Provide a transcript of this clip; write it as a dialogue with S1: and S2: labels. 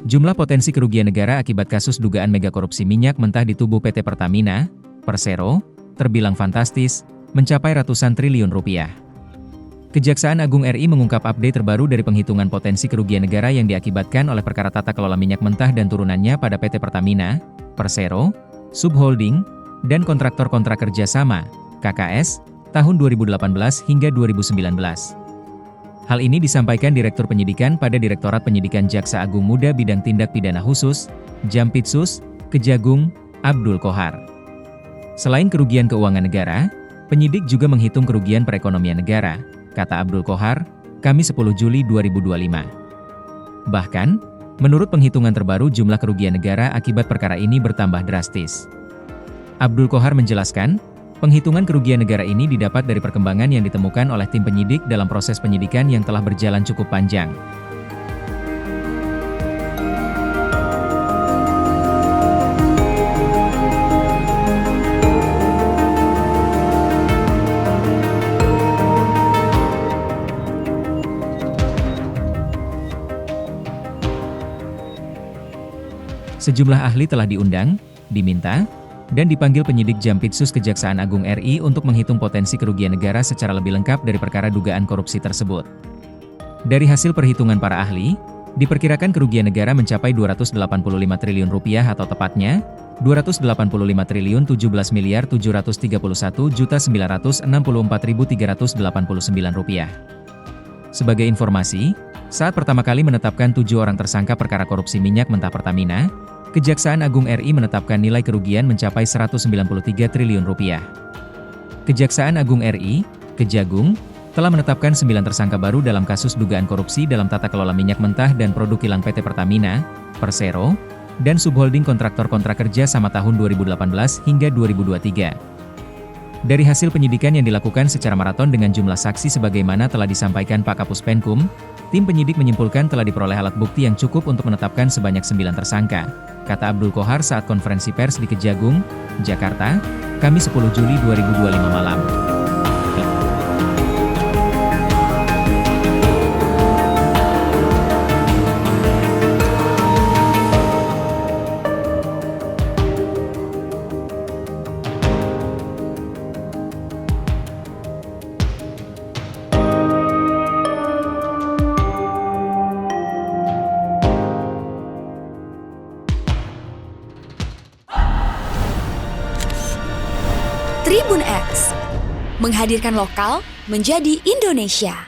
S1: Jumlah potensi kerugian negara akibat kasus dugaan megakorupsi minyak mentah di tubuh PT Pertamina, Persero, terbilang fantastis, mencapai ratusan triliun rupiah. Kejaksaan Agung RI mengungkap update terbaru dari penghitungan potensi kerugian negara yang diakibatkan oleh perkara tata kelola minyak mentah dan turunannya pada PT Pertamina, Persero, Subholding, dan kontraktor-kontrak kerjasama, KKS, tahun 2018 hingga 2019. Hal ini disampaikan Direktur Penyidikan pada Direktorat Penyidikan Jaksa Agung Muda Bidang Tindak Pidana Khusus, Jampitsus, Kejagung, Abdul Qohar. Selain kerugian keuangan negara, penyidik juga menghitung kerugian perekonomian negara, kata Abdul Qohar, Kamis 10 Juli 2025. Bahkan, menurut penghitungan terbaru jumlah kerugian negara akibat perkara ini bertambah drastis. Abdul Qohar menjelaskan, penghitungan kerugian negara ini didapat dari perkembangan yang ditemukan oleh tim penyidik dalam proses penyidikan yang telah berjalan cukup panjang. Sejumlah ahli telah diundang, diminta, dan dipanggil penyidik Jampitsus Kejaksaan Agung RI untuk menghitung potensi kerugian negara secara lebih lengkap dari perkara dugaan korupsi tersebut. Dari hasil perhitungan para ahli, diperkirakan kerugian negara mencapai 285 triliun rupiah atau tepatnya, 285 triliun 17 miliar 731 juta 964.389 rupiah. Sebagai informasi, saat pertama kali menetapkan 7 orang tersangka perkara korupsi minyak mentah Pertamina, Kejaksaan Agung RI menetapkan nilai kerugian mencapai 193 triliun rupiah. Kejaksaan Agung RI, Kejagung, telah menetapkan 9 tersangka baru dalam kasus dugaan korupsi dalam tata kelola minyak mentah dan produk kilang PT Pertamina, Persero, dan subholding kontraktor-kontrak kerja sama tahun 2018 hingga 2023. Dari hasil penyidikan yang dilakukan secara maraton dengan jumlah saksi sebagaimana telah disampaikan Pak Kapus Penkum, tim penyidik menyimpulkan telah diperoleh alat bukti yang cukup untuk menetapkan sebanyak 9 tersangka, kata Abdul Qohar saat konferensi pers di Kejagung, Jakarta, Kamis 10 Juli 2025 malam.
S2: Tribun X menghadirkan lokal menjadi Indonesia.